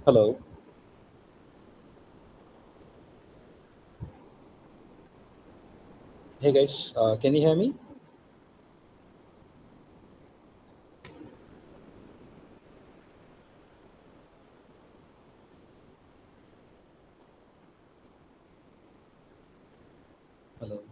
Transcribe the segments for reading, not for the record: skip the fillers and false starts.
Hello. Hey guys, can you hear me? Hello.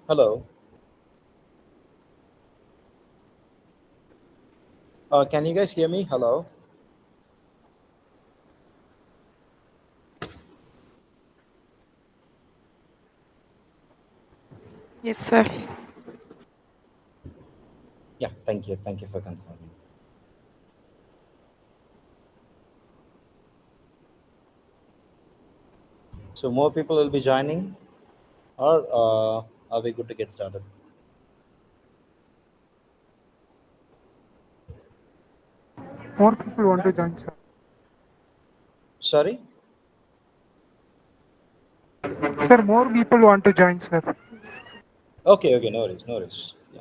Hello. Can you guys hear me? Hello. Yes, sir. Yeah, thank you. Thank you for confirming. So more people will be joining, or are we good to get started? More people want to join, sir. Sorry. Sir, more people want to join, sir. Okay. Okay. No worries. No worries. Yeah.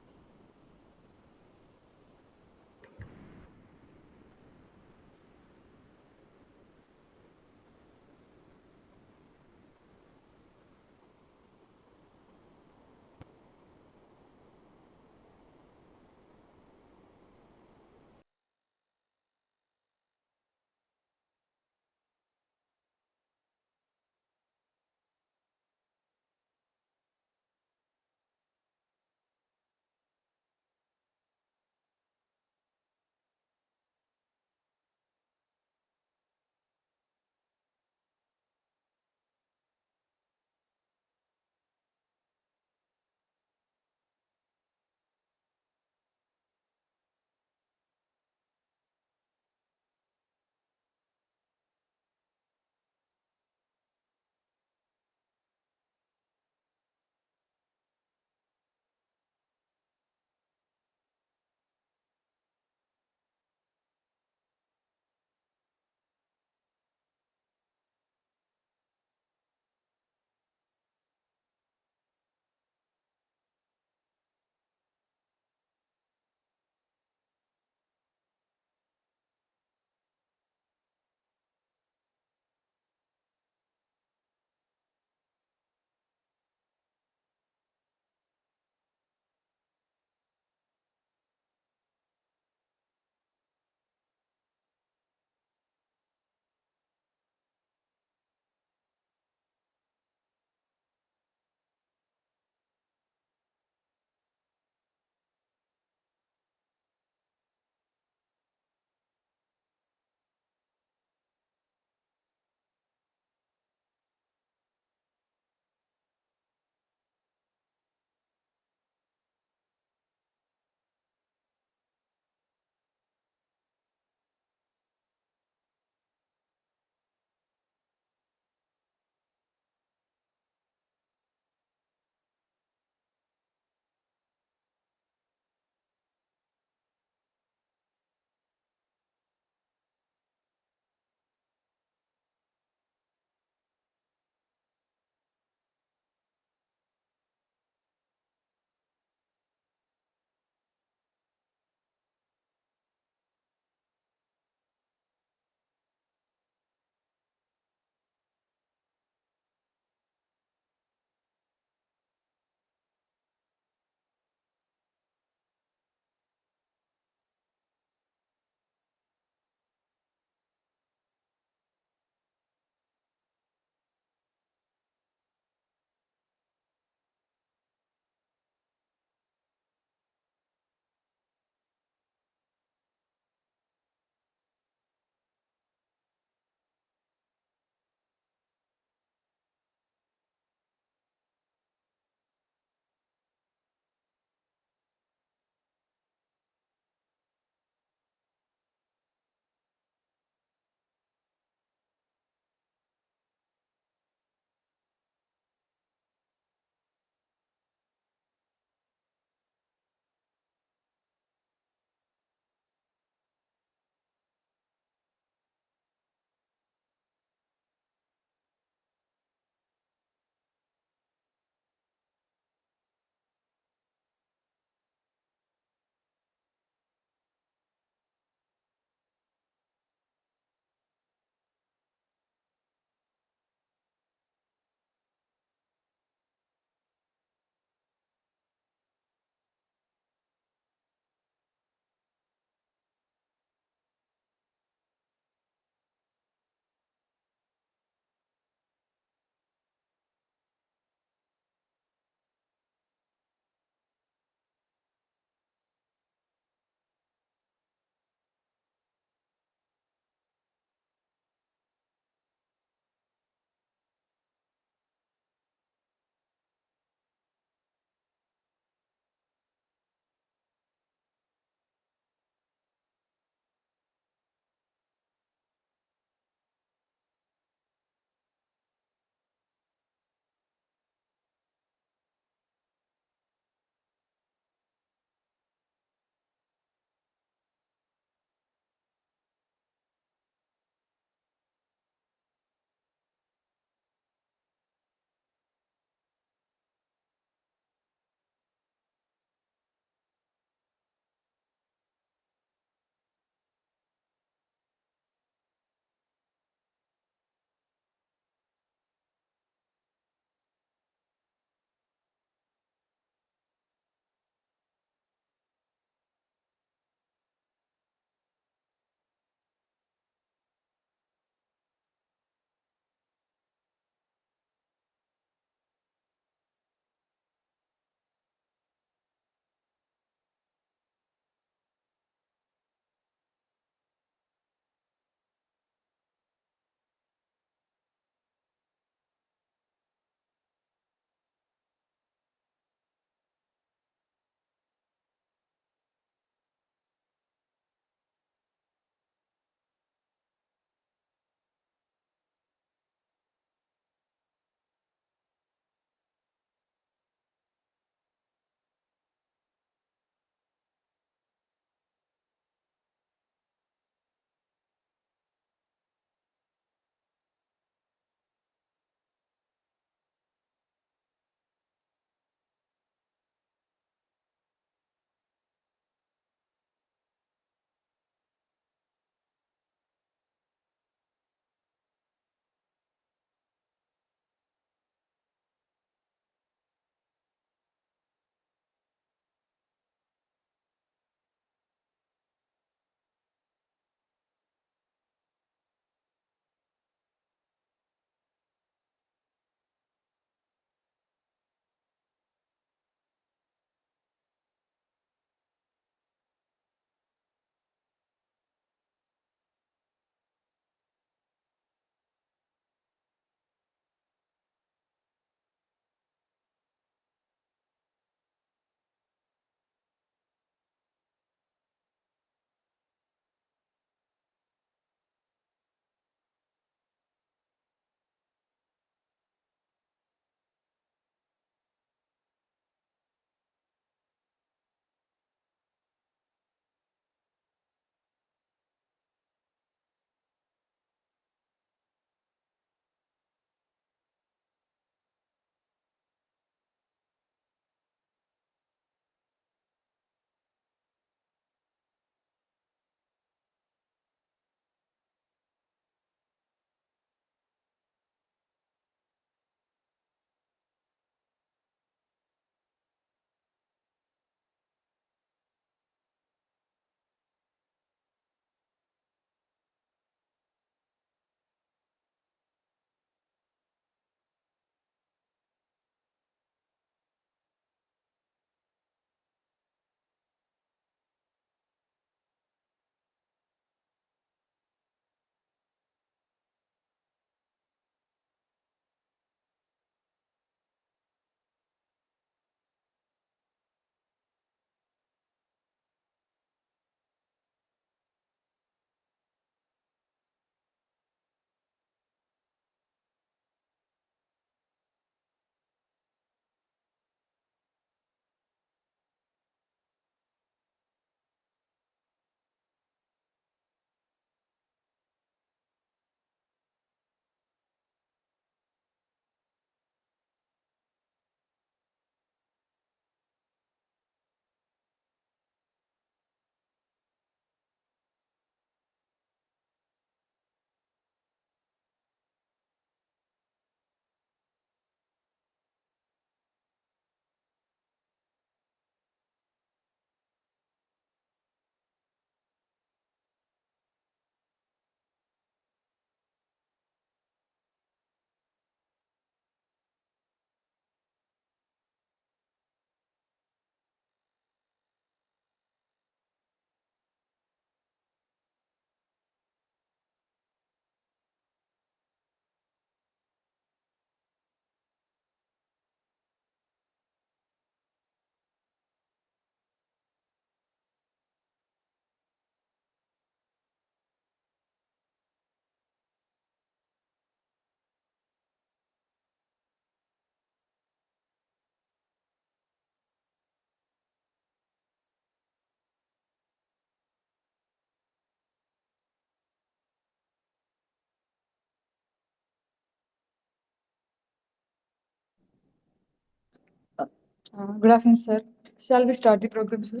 Good afternoon, sir. Shall we start the program, sir?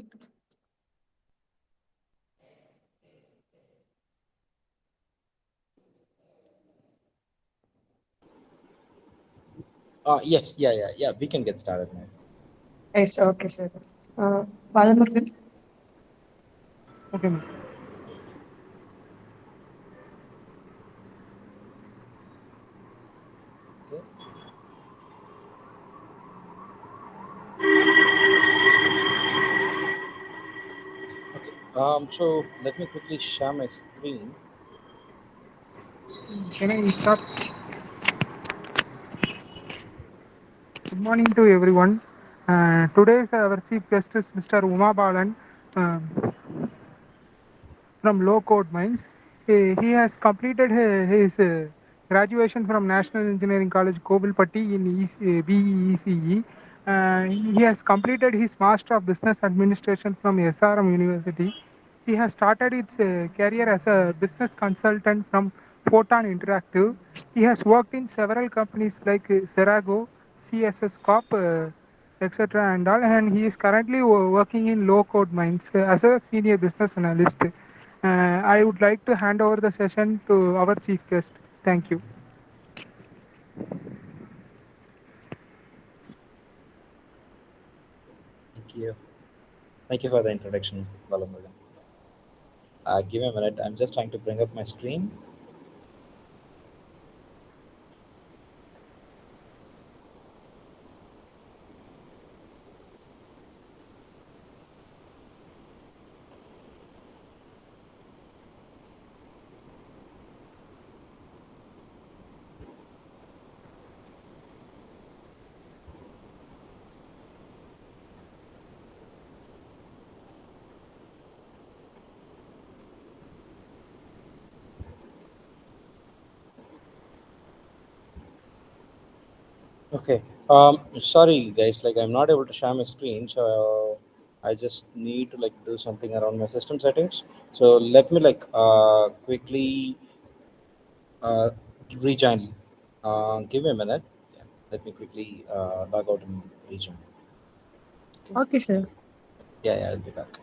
Yes, yeah. We can get started now. Yes, okay, sir. Balamurgan. Okay, ma'am. Okay. Okay. So let me quickly share my screen. Can I start? Good morning to everyone. Today's our chief guest is Mr. Umabalan from Low Code Mines. He has completed his graduation from National Engineering College Kovilpatti in BECE. He has completed his Master of Business Administration from SRM University. He has started his career as a business consultant from Photon Interactive. He has worked in several companies like Zerago, CSS Corp, etc. and all. And he is currently working in Low Code Mines as a senior business analyst. I would like to hand over the session to our chief guest. Thank you. Thank you. Thank you for the introduction, Balamurgan. Give me a minute. I'm just trying to bring up my screen. Okay. Sorry guys, like I'm not able to share my screen, so I just need to like do something around my system settings. So let me like quickly uh, rejoin. Give me a minute. Yeah. Let me quickly log out and rejoin. Okay. Okay, sir. Yeah, I'll be back.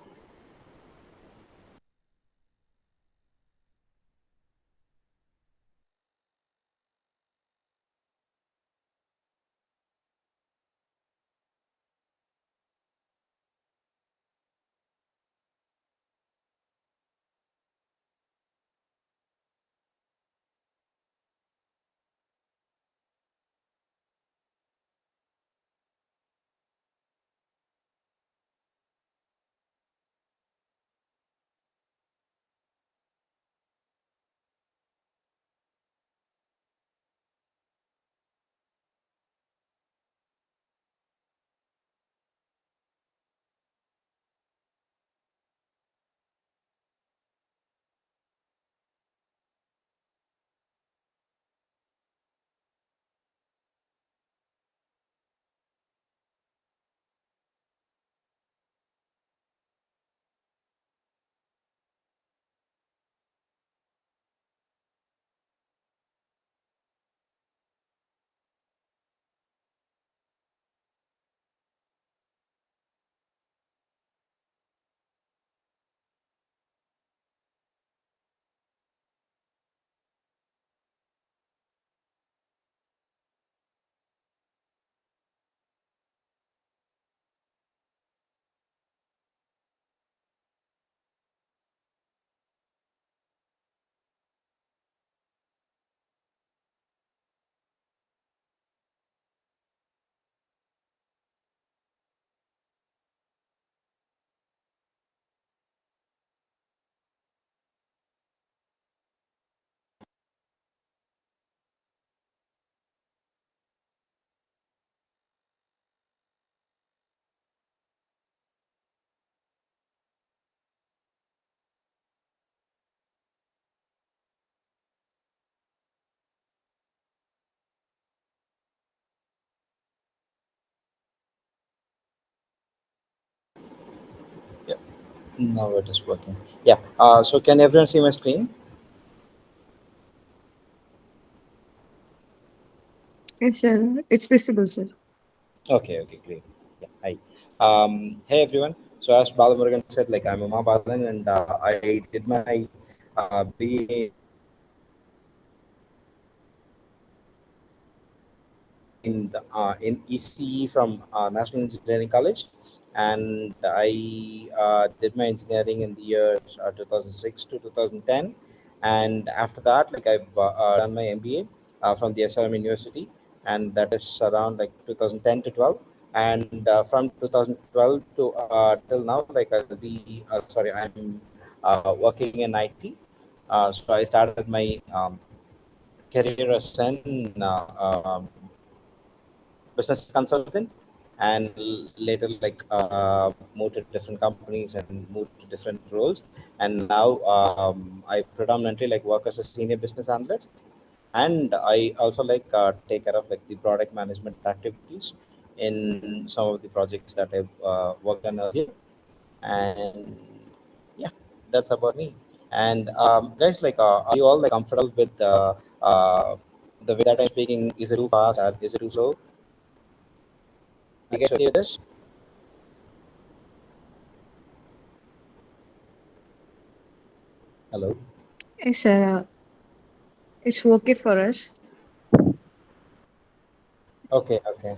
Yeah. Now it is working. Yeah. So can everyone see my screen? Yes, sir. It's visible, sir. Okay. Okay. Great. Yeah. Hey everyone. So as Balamurugan said, like I'm Umabalan, and I did my BA in ECE from National Engineering College, and I did my engineering in the years 2006 to 2010, and after that, like I've done my MBA from the SRM University, and that is around like 2010 to 12, and from 2012 to till now, like I'll be sorry, I'm working in IT. So I started my career as an business consultant, and later like moved to different companies and moved to different roles, and now I predominantly like work as a senior business analyst, and I also like take care of like the product management activities in some of the projects that I've worked on earlier. And yeah, that's about me. And guys, like are you all like comfortable with the way that I'm speaking? Is it too fast or is it too slow? Are you guys okay with this? Hello. Yes, sir. It's okay for us. Okay, okay.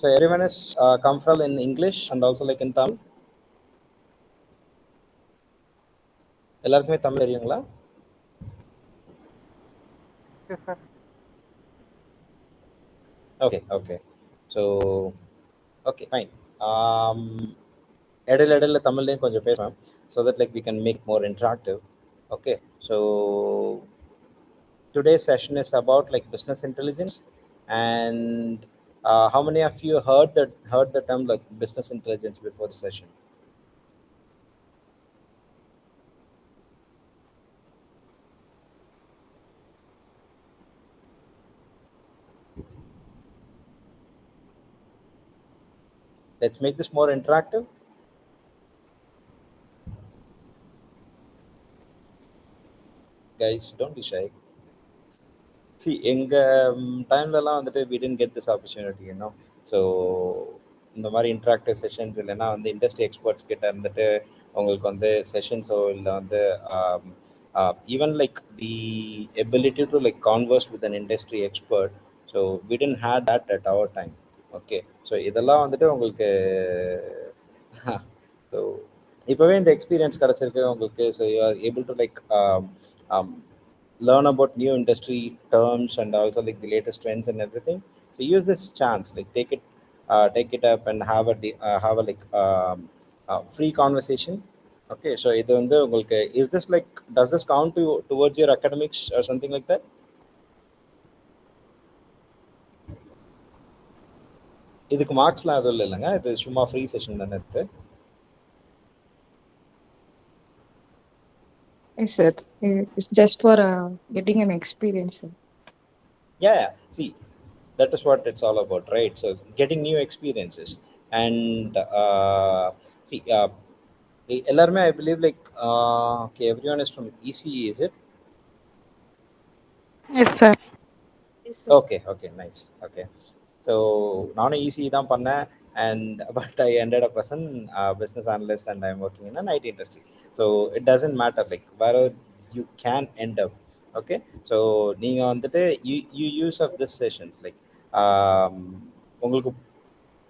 So everyone is comfortable in English and also like in Tamil. எல்லாருக்குமே தமிழ் தெரியுங்களா? Yes, sir. Okay, okay. So okay, fine. Um, இடையில இடையில தமிழ்லையும் கொஞ்சம் பேசுவேன், so that like we can make more interactive. Okay, so today's session is about like business intelligence, and how many of you heard the term like business intelligence before the session? Let's make this more interactive. Guys, don't be shy. See, எங்க டைம்லலாம் வந்துட்டு we didn't get this opportunity, you know. So இந்த மாதிரி interactive sessions இல்லைன்னா வந்து industry experts கிட்ட இருந்துட்டு உங்களுக்கு வந்து செஷன்ஸோ இல்லை வந்து even like the ability to like converse with an industry expert. So we didn't had that at our time. Okay, so இதெல்லாம் வந்துட்டு உங்களுக்கு ஸோ இப்போவே இந்த எக்ஸ்பீரியன்ஸ் கிடச்சிருக்கு உங்களுக்கு. So you are able to like learn about new industry terms and also like the latest trends and everything. So use this chance, like take it up and have a like free conversation. Okay, so இது வந்து உங்களுக்கு is this like, does this count towards your academics or something like that? இதுக்கு மார்க்ஸ்லாம் எதுவும் இல்லைங்க, இது சும்மா free session தானே இது. Yes, sir. It's just for getting an experience, sir. Yeah, yeah. See, that is what it's all about, right? So getting new experiences. And see, எல்லாருமே I believe like okay, everyone is from ECE, is it? Yes, sir. Okay, okay, nice. Okay, so நானும் ECE தான் பண்ணேன், and but I ended up as an business analyst, and I'm working in an IT industry. So it doesn't matter like wherever you can end up. Okay, so நீங்க வந்துட்டு you use of this sessions like உங்களுக்கு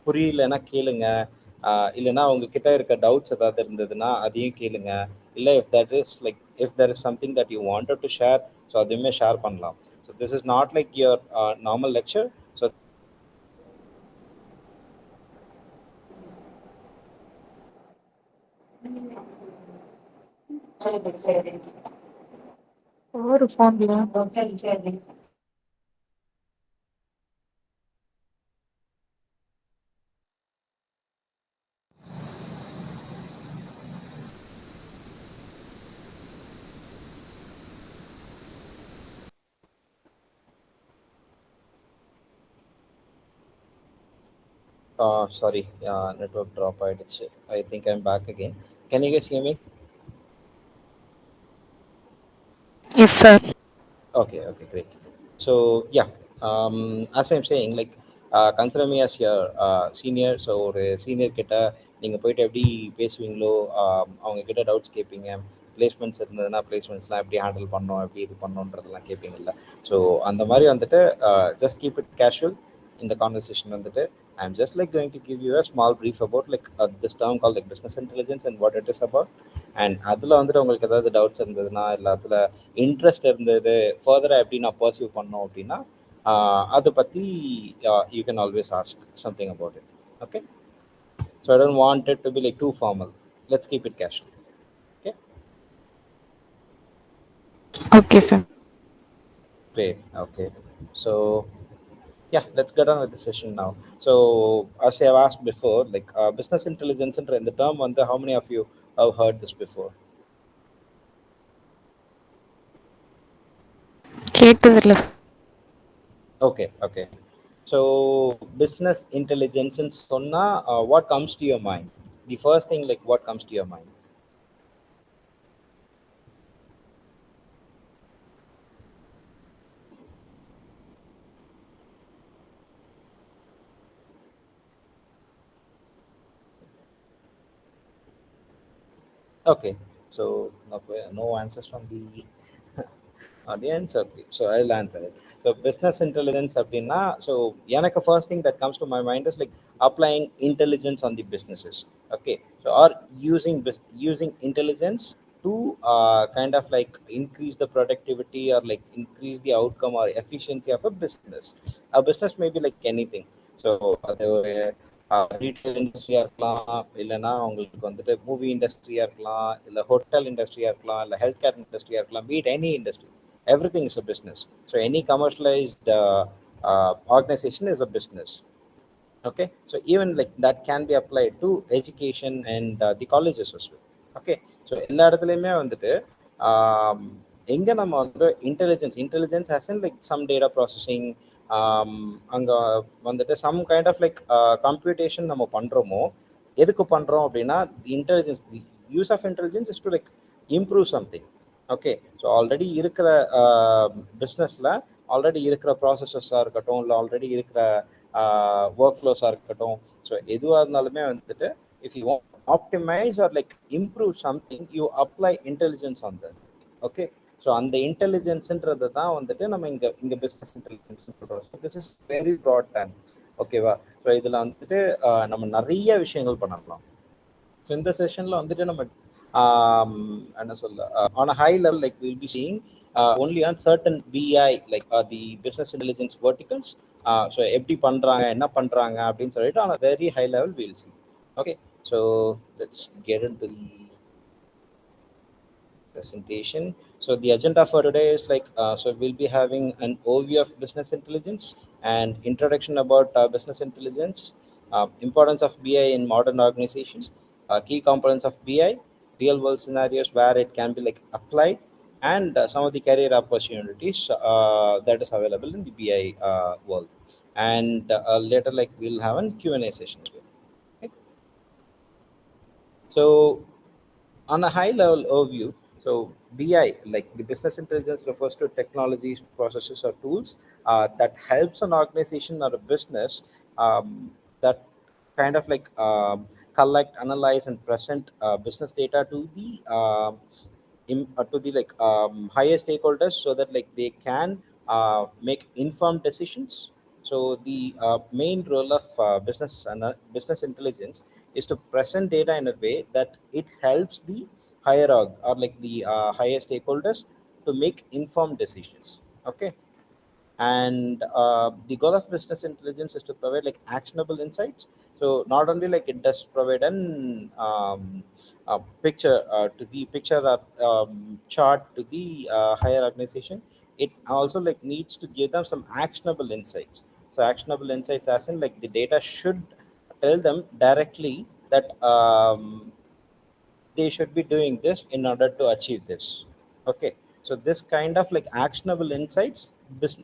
புரியலன்னா கேளுங்க, இல்லைன்னா உங்ககிட்ட இருக்க doubts ஏதாவது இருந்ததுன்னா அதையும் கேளுங்க. இல்லை if that is like, if there is something that you wanted to share, so அதையுமே ஷேர் பண்ணலாம். So this is not like your normal lecture. So Or phone, yeah. sorry, network drop ஆயிடுச்சு. I think I'm back again. Can you guys hear me? Yes, sir. Okay, okay, great. So yeah, as I'm saying, like consider me as your senior. So ஒரு senior கிட்ட நீங்கள் போயிட்டு எப்படி பேசுவீங்களோ, அவங்க கிட்ட doubts கேட்பீங்க. Placements இருந்ததுன்னா பிளேஸ்மெண்ட்ஸ்லாம் எப்படி ஹேண்டில் பண்ணோம், எப்படி இது பண்ணோன்றதெல்லாம் கேட்பீங்கல்ல. ஸோ அந்த மாதிரி வந்துட்டு ஜஸ்ட் கீப் இட் கேஷுவல். இந்த கான்வர்சேஷன் வந்துட்டு I'm just like going to give you a small brief about like this term called like business intelligence and what it is about. And அதில் வந்துட்டு உங்களுக்கு ஏதாவது டவுட்ஸ் இருந்ததுன்னா, இல்லை அதில் இன்ட்ரெஸ்ட் இருந்தது ஃபர்தராக எப்படி நான் பர்சியூ பண்ணோம் அப்படின்னா, அதை பற்றி you can always ask something about it. Okay, so I don't want it to be like too formal. Let's keep it casual. Okay. Okay, sir. Great. Okay, so yeah, let's get on with the session now. So as I have asked before, like business intelligence and the term on the, how many of you have heard this before? கேட்டதில்ல. Okay, okay. So business intelligence and sonna, what comes to your mind? The first thing, like what comes to your mind? Okay, so no answers from the audience. Okay, so I'll answer it. So business intelligence அப்படின்னா, so எனக்கு first thing that comes to my mind is like applying intelligence on the businesses. Okay, so or using intelligence to kind of like increase the productivity or like increase the outcome or efficiency of a business. A business may be like anything. So அது ஒரு retail இண்டஸ்ட்ரியாக இருக்கலாம், இல்லைன்னா உங்களுக்கு வந்துட்டு movie இண்டஸ்ட்ரியாக இருக்கலாம், இல்லை hotel இண்டஸ்ட்ரியாக இருக்கலாம், இல்லை ஹெல்த் கேர் இண்டஸ்ட்ரியாக இருக்கலாம். Be it any industry, everything is a business. So any commercialized organization is a business. Okay, so even like that can be applied to education and the colleges as well. Okay, so எல்லா இடத்துலையுமே வந்துட்டு எங்கே நம்ம வந்து intelligence has in like some data processing, அங்கே வந்துட்டு some kind of like computation நம்ம பண்ணுறோமோ, எதுக்கு பண்ணுறோம் அப்படின்னா the use of intelligence is to like improve something. Okay, so already இருக்கிற பிஸ்னஸில் ஆல்ரெடி இருக்கிற ப்ராசஸஸாக இருக்கட்டும், இல்லை ஆல்ரெடி இருக்கிற ஒர்க் ஃப்ளோஸாக இருக்கட்டும், ஸோ எதுவாக இருந்தாலுமே வந்துட்டு if you want optimise or like improve something, you apply intelligence on that. Okay, so அந்த இன்டெலிஜென்ஸுன்றது தான் வந்துட்டு நம்ம இங்கே பிஸ்னஸ் இன்டெலிஜென்ஸ் சொல்கிறோம். So this is very broad term. ஓகேவா? ஸோ இதில் வந்துட்டு நம்ம நிறைய விஷயங்கள் பண்ணலாம். ஸோ இந்த செஷனில் வந்துட்டு நம்ம என்ன சொல்ல, on a high level like will be seeing only on certain BI like the business intelligence verticals. So எப்படி பண்றாங்க, என்ன பண்றாங்க அப்படின்னு சொல்லிட்டு on a very high level we'll see. Okay, so let's get into the presentation. So the agenda for today is like so we'll be having an overview of business intelligence and introduction about business intelligence, importance of BI in modern organizations, key components of BI, real world scenarios where it can be like applied, and some of the career opportunities that is available in the BI world. And later like we'll have a Q&A session as well. Okay. So on a high level overview, so BI, like the business intelligence, refers to technologies, processes, or tools that helps an organization or a business that kind of like collect, analyze, and present business data to the to the like higher stakeholders, so that like they can make informed decisions. So the main role of business intelligence is to present data in a way that it helps the higher or like the higher stakeholders to make informed decisions. Okay, and the goal of business intelligence is to provide like actionable insights. So not only like it does provide an a picture to the picture chart to the higher organization, it also like needs to give them some actionable insights. So actionable insights as in like the data should tell them directly that they should be doing this in order to achieve this. Okay, so this kind of like actionable insights this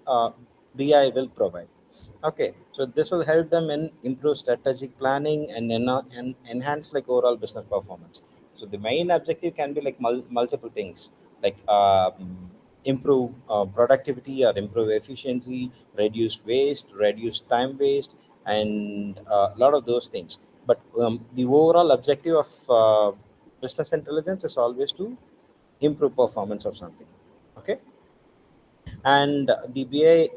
BI will provide. Okay, so this will help them in improve strategic planning and enhance like overall business performance. So the main objective can be like multiple things, like improve productivity or improve efficiency, reduce waste, reduce time waste, and a lot of those things. But the overall objective of business intelligence is always to improve performance of something. Okay. And the BI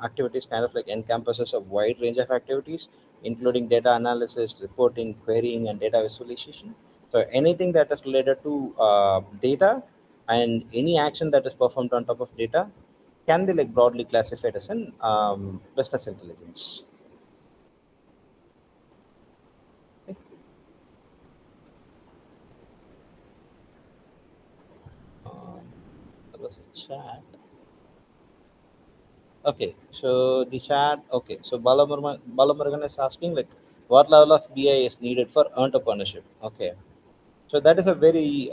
activities kind of like encompasses a wide range of activities, including data analysis, reporting, querying, and data visualization. So anything that is related to data and any action that is performed on top of data can be like broadly classified as an business intelligence. Okay. Um, there was a chat. Okay, so the chat. Okay, so Balamurugan is asking like, what level of BI is needed for entrepreneurship? Okay, so that is a very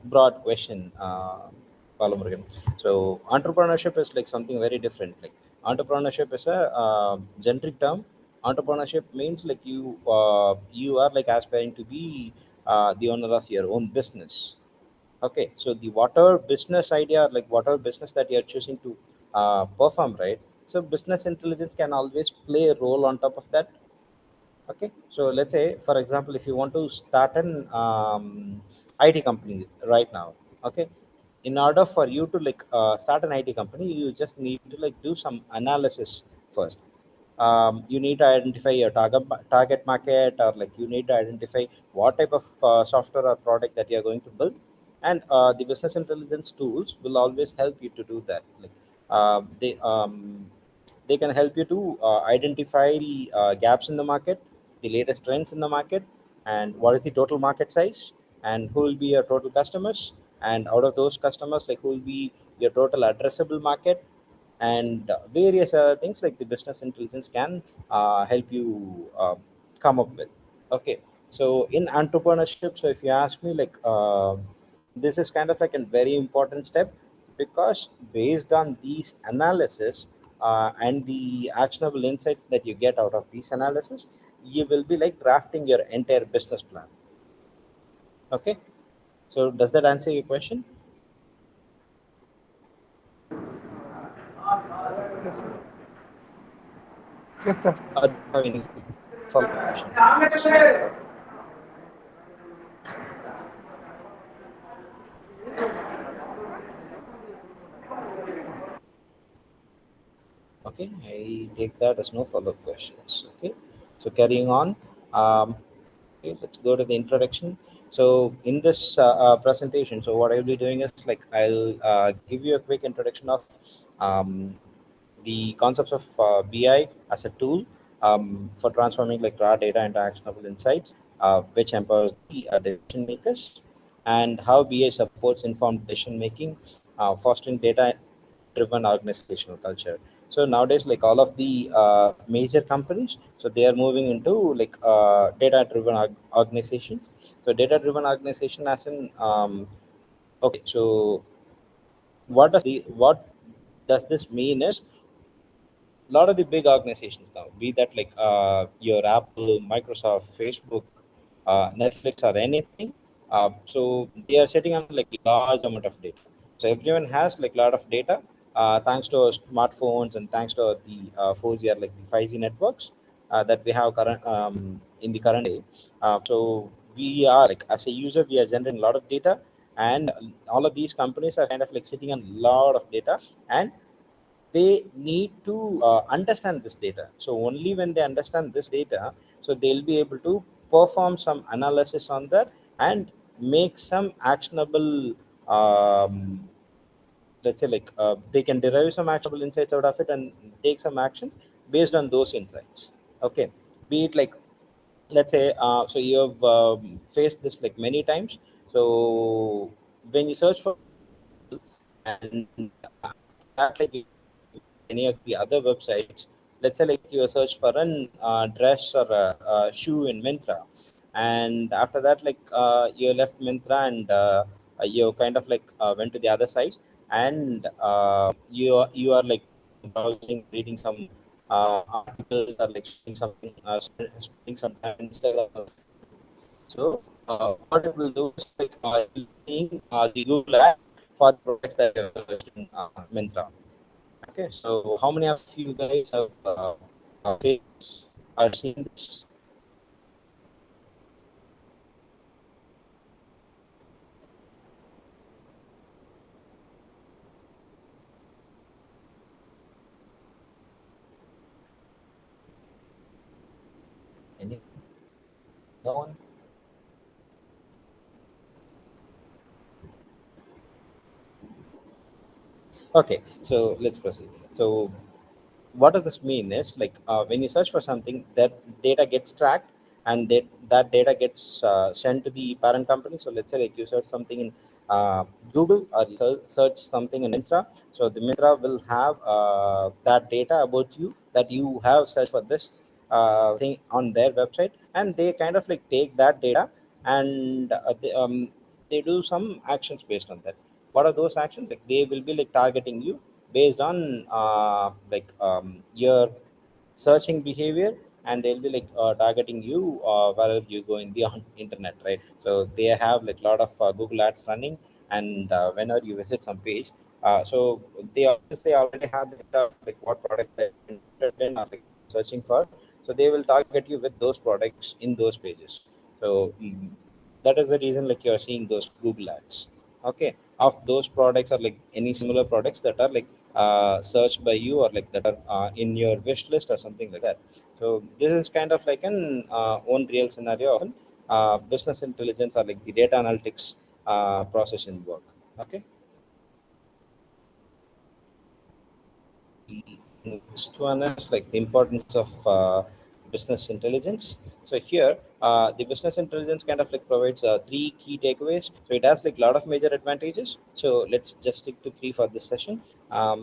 broad question, Balamurugan. So entrepreneurship is like something very different. Like entrepreneurship is a generic term. Entrepreneurship means like you are like aspiring to be the owner of your own business. Okay, so the whatever business idea, like whatever business that you're choosing to perform, right? So business intelligence can always play a role on top of that. Okay, so let's say, for example, if you want to start an IT company right now, okay, in order for you to like start an IT company, you just need to like do some analysis first. You need to identify your target market, or like you need to identify what type of software or product that you are going to build, and the business intelligence tools will always help you to do that. Like they can help you to identify the gaps in the market, the latest trends in the market, and what is the total market size, and who will be your total customers, and out of those customers, like who will be your total addressable market, and various other things like the business intelligence can help you come up with. Okay, so in entrepreneurship, so if you ask me, like this is kind of like a very important step, because based on these analysis and the actionable insights that you get out of these analysis, you will be like drafting your entire business plan. Okay, so does that answer your question, Yes, sir. Yes, sir. or do you have any follow-up questions on this? Okay, I take that as no follow-up questions. Okay, so carrying on. Okay, let's go to the introduction. So in this presentation, so what I'll be doing is like I'll give you a quick introduction of um, the concepts of BI as a tool for transforming like raw data into actionable insights, which empowers the decision makers, and how BI supports informed decision making, fostering data driven organizational culture. So nowadays, like all of the major companies, so they are moving into like data driven organizations. So data driven organization as in okay, so what does this mean is, a lot of the big organizations now, be that like your Apple, Microsoft, Facebook, Netflix, or anything, so they are sitting on like large amount of data. So everyone has like a lot of data, thanks to our smartphones and thanks to the 4G or like the 5G networks that we have current in the current day. So we are like, as a user, we are generating a lot of data, and all of these companies are kind of like sitting on a lot of data, and they need to understand this data. So only when they understand this data, so they'll be able to perform some analysis on that, and make some actionable let's say like they can derive some actionable insights out of it, and take some actions based on those insights. Okay, be it like, let's say so you have faced this like many times. So when you search for, and after that, like you any of the other websites, let's say like you search for an dress or a shoe in Mintra, and after that, like you left Mintra, and you kind of like went to the other sites, and you are like browsing, reading some articles, or like spending something spending some time on Instagram or Facebook. So what it will do is like it will be seeing the Google ad, for the products that you have searched in Myntra. Okay, so how many of you guys have faced this or seen this? Any? No one? Okay, so let's proceed. So what does this mean is like when you search for something, that data gets tracked, and that data gets sent to the parent company. So let's say like you search something in Google, or you search something in Mintra. So the Mintra will have that data about you, that you have searched for this thing on their website, and they kind of like take that data, and they do some actions based on that. What are those actions? Like they will be like targeting you based on your searching behavior, and they'll be like targeting you wherever you go in the internet, right? So they have like a lot of Google ads running, and whenever you visit some page, so since they already have the data of like what products that you're interested in or like searching for, so they will target you with those products in those pages. So that is the reason like you're seeing those Google ads. Okay, of those products or like any similar products that are like searched by you, or like that are in your wish list or something like that. So this is kind of like an own real scenario of an business intelligence or like the data analytics process in work. Okay. The next one is like the importance of business intelligence. So here, the business intelligence kind of like provides three key takeaways. So it has like a lot of major advantages. So let's just stick to three for this session.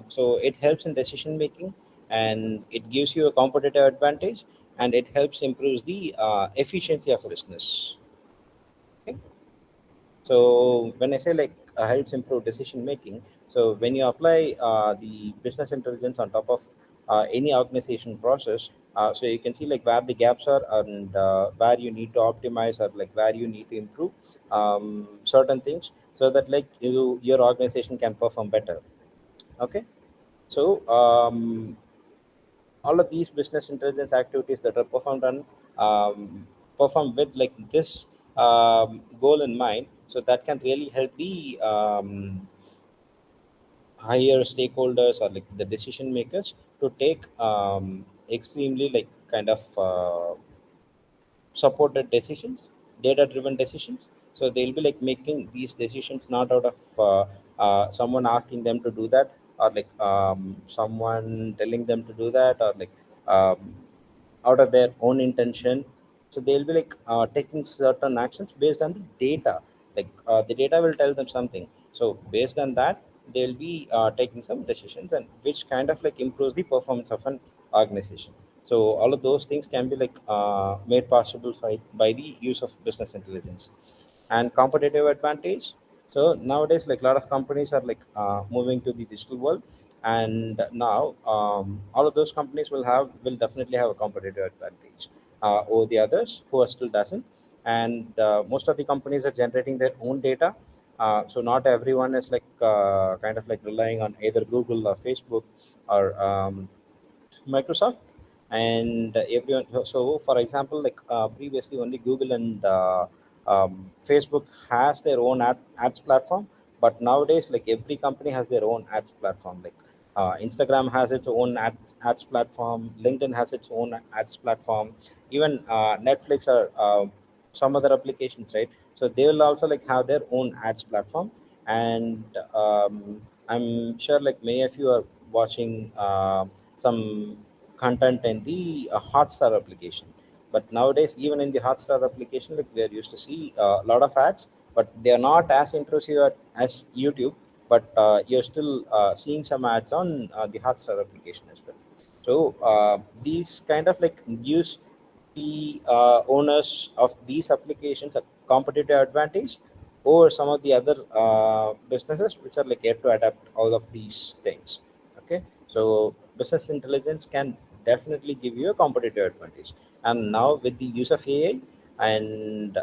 So it helps in decision making, and it gives you a competitive advantage, and it helps improves the efficiency of a business. Okay. So when I say like helps improve decision making, so when you apply the business intelligence on top of any organization process, so you can see like where the gaps are, and where you need to optimize, or like where you need to improve certain things, so that like your organization can perform better. Okay. So all of these business intelligence activities that are performed with like this goal in mind, so that can really help the higher stakeholders or like the decision makers to take extremely like kind of supported decisions, data driven decisions. So they'll be like making these decisions not out of someone asking them to do that, or like someone telling them to do that, or like um, out of their own intention. So they'll be like taking certain actions based on the data. Like the data will tell them something, so based on that they'll be taking some decisions, and which kind of like improves the performance of an organization. So all of those things can be like made possible by the use of business intelligence. And competitive advantage. So nowadays like a lot of companies are like moving to the digital world, and now all of those companies will definitely have a competitive advantage over the others who are still doesn't. And most of the companies are generating their own data. So not everyone is like kind of like relying on either Google or Facebook or Microsoft, and everyone. So, for example, like previously, only Google and Facebook has their own ads platform, but nowadays, like every company has their own ads platform. Like Instagram has its own ads platform, LinkedIn has its own ads platform, even Netflix or some other applications, right? So they will also like have their own ads platform, and I'm sure like many of you are watching some content in the Hotstar application. But nowadays, even in the Hotstar application, like we are used to see a lot of ads, but they are not as intrusive as YouTube. But you're still seeing some ads on the Hotstar application as well. So these kind of like gives the owners of these applications a competitive advantage over some of the other businesses which are like yet to adapt all of these things. Okay, so business intelligence can definitely give you a competitive advantage. And now with the use of AI, and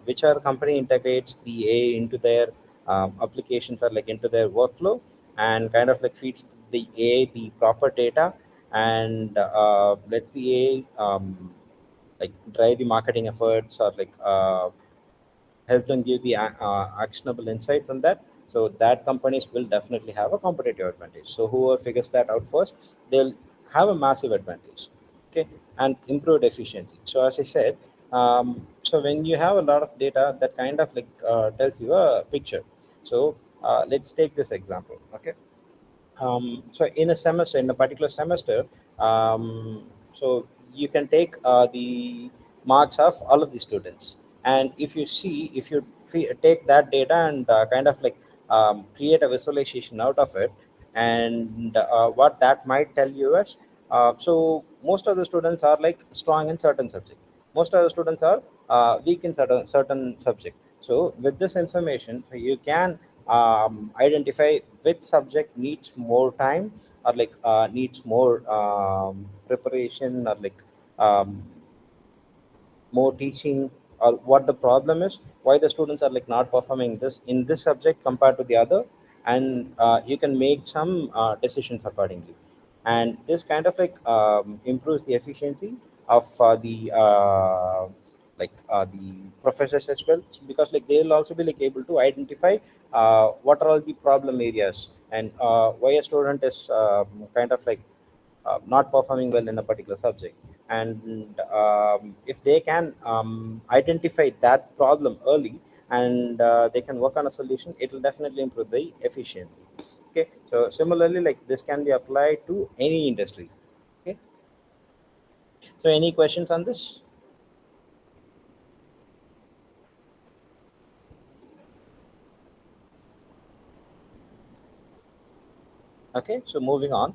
which our company integrates the AI into their applications are like into their workflow, and kind of like feeds the AI the proper data, and lets the AI like drive the marketing efforts, or like help them give the actionable insights on that. So that companies will definitely have a competitive advantage. So whoever figures that out first, they'll have a massive advantage. Okay. And improved efficiency. So as I said, so when you have a lot of data, that kind of like tells you a picture. So let's take this example. Okay. So in a semester, in a particular semester, so you can take the marks of all of the students, and if you see, if you take that data and kind of like create a visualization out of it, and what that might tell you is, so most of the students are like strong in certain subject, most of the students are weak in certain subject. So with this information, you can identify which subject needs more time, or like needs more preparation, or like um, more teaching, or what the problem is, why the students are like not performing this in this subject compared to the other, and you can make some decisions accordingly. And this kind of like improves the efficiency of the professors as well, because like they'll also be like able to identify what are all the problem areas, and why a student is kind of like not performing well in a particular subject. And if they can identify that problem early, and they can work on a solution, it will definitely improve the efficiency. Okay. So similarly, like this can be applied to any industry. Okay. So any questions on this? Okay, so moving on.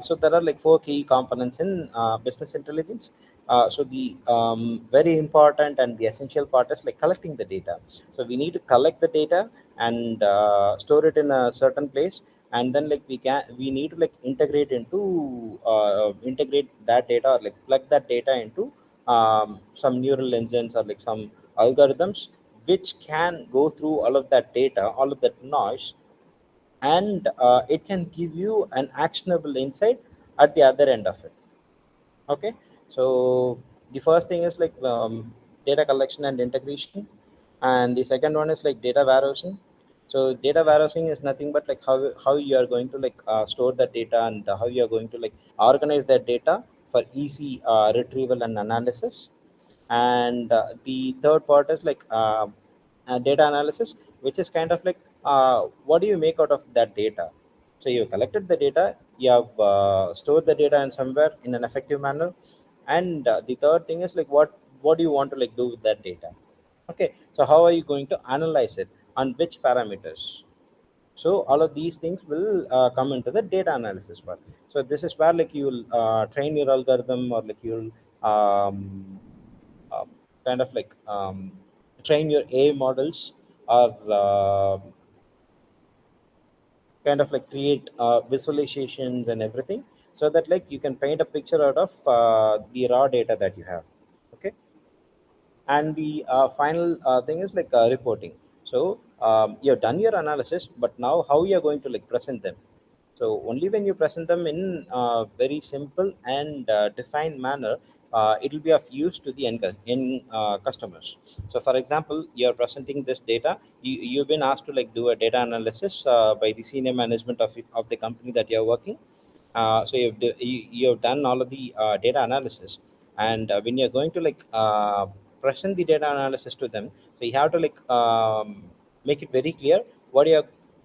So there are like four key components in business intelligence. So the very important and the essential part is like collecting the data. So we need to collect the data and store it in a certain place, and then like we need to like integrate that data, or like plug that data into some neural engines, or like some algorithms, which can go through all of that data, all of that noise, and it can give you an actionable insight at the other end of it. Okay. So the first thing is like data collection and integration, and the second one is like data warehousing. So data warehousing is nothing but like how you are going to like store the data, and how you are going to like organize that data for easy retrieval and analysis. And the third part is like data analysis, which is kind of like what do you make out of that data. So you collected the data, you have stored the data in somewhere in an effective manner, and the third thing is like what do you want to like do with that data. Okay. So how are you going to analyze it, on which parameters. So all of these things will come into the data analysis part. So this is where like you'll train your algorithm, or like you'll um, um, kind of like train your AI models, or kind of like create visualizations and everything, so that like you can paint a picture out of the raw data that you have. Okay. And the final thing is like reporting. So you've done your analysis, but now how you're going to like present them. So only when you present them in very simple and defined manner, it will be of use to the customers. So for example, you're presenting this data, you've been asked to like do a data analysis by the senior management of the company that you're working. So you've done all of the data analysis, and when you're going to like present the data analysis to them, so you have to like make it very clear what you're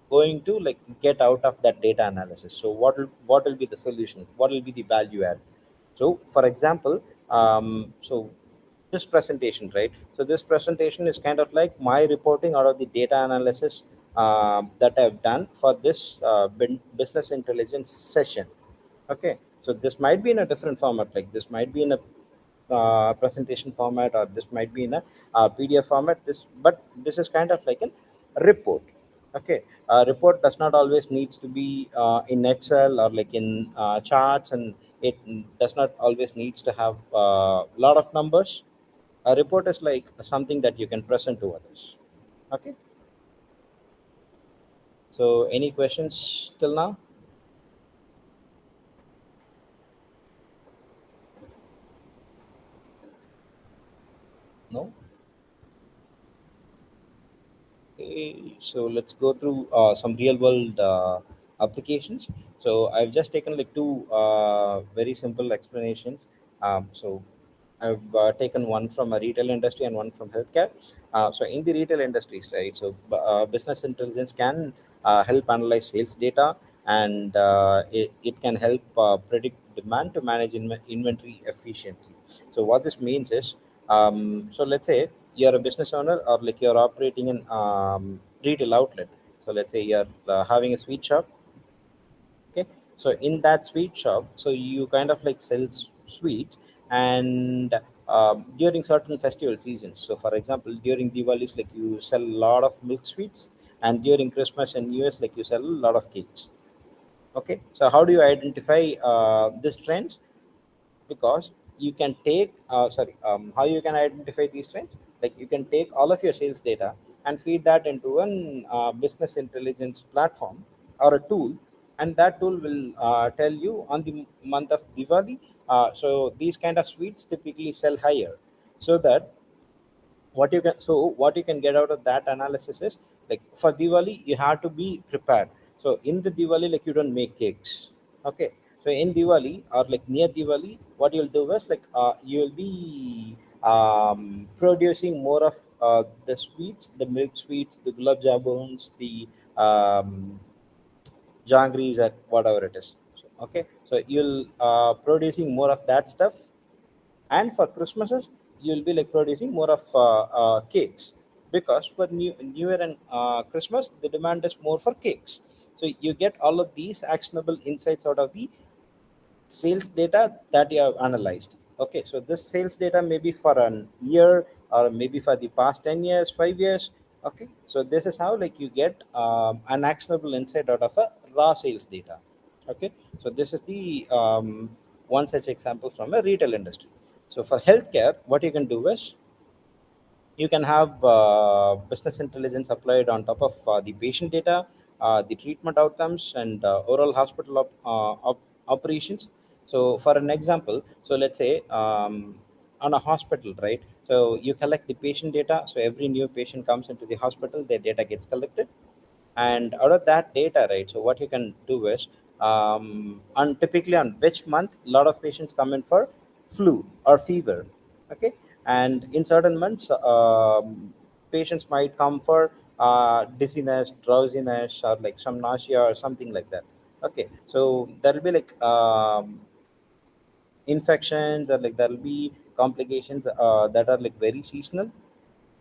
going to like get out of that data analysis. So what will be the solution, what will be the value add. So for example, so this presentation, right? So this presentation is kind of like my reporting out of the data analysis that I've done for this business intelligence session. Okay. So this might be in a different format, like this might be in a presentation format, or this might be in a PDF format. But this is kind of like a report. Okay. A report does not always needs to be in Excel, or like in charts, and it does not always needs to have a lot of numbers. A report is like something that you can present to others. Okay. So any questions till now? No. Okay, so let's go through some real world applications. So I've just taken like two very simple explanations. So I've taken one from a retail industry and one from healthcare. So in the retail industries, right? So business intelligence can help analyze sales data, and it can help predict demand to manage inventory efficiently. So what this means is, so let's say you're a business owner, or like you're operating an retail outlet. So let's say you're having a sweet shop. Okay, so in that sweet shop, so you kind of like sell sweets, and during certain festival seasons. So for example, during Diwali's, like you sell a lot of milk sweets, and during Christmas and New Year's, like you sell a lot of cakes. Okay, so how do you identify this trends? Because you can take sorry how you can identify these trends, like you can take all of your sales data and feed that into an business intelligence platform or a tool, and that tool will tell you on the month of Diwali, so these kind of sweets typically sell higher. So that what you can get out of that analysis is, like for Diwali you have to be prepared. So in the Diwali, like you don't make cakes. Okay, so in Diwali or like near Diwali, what you'll do is like you'll be producing more of the sweets, the milk sweets, the gulab jamuns, the um, jaggeries, or whatever it is. So, okay, so you'll producing more of that stuff. And for Christmases, you'll be like producing more of cakes, because for New Year and Christmas, the demand is more for cakes. So you get all of these actionable insights out of the sales data that you have analyzed. Okay, so this sales data may be for an year, or maybe for the past 10 years, 5 years. Okay, so this is how like you get an actionable insight out of a raw sales data. Okay, so this is the one such example from a retail industry. So for healthcare, what you can do is, you can have business intelligence applied on top of the patient data, the treatment outcomes, and overall hospital operations. So for an example, so let's say on a hospital, right? So you collect the patient data. So every new patient comes into the hospital, their data gets collected, and out of that data, right, so what you can do is, on typically on which month a lot of patients come in for flu or fever. Okay, and in certain months, patients might come for dizziness, drowsiness, or like some nausea or something like that. Okay, so there will be like infections, or like there will be complications that are like very seasonal.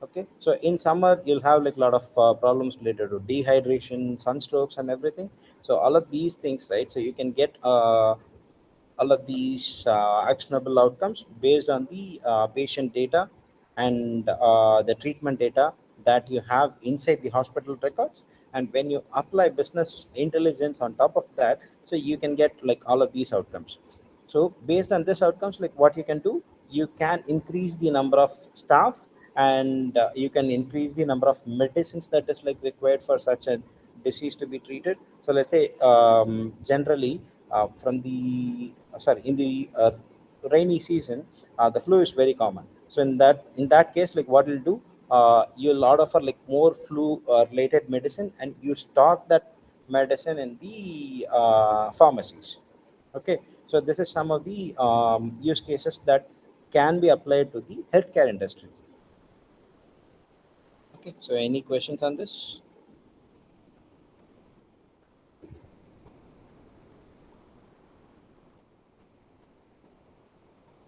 Okay, so in summer you'll have like a lot of problems related to dehydration, sunstrokes, and everything. So all of these things, right, so you can get all of these actionable outcomes based on the patient data, and the treatment data that you have inside the hospital records. And when you apply business intelligence on top of that, so you can get like all of these outcomes. So based on this outcomes, like what you can do, you can increase the number of staff, and you can increase the number of medicines that is like required for such a disease to be treated. So let's say generally from the sorry in the rainy season, the flu is very common. So in that case, like what you'll do, you'll order for like more flu related medicine, and you stock that medicine in the pharmacies. Okay, so this is some of the use cases that can be applied to the healthcare industry. Okay, so any questions on this?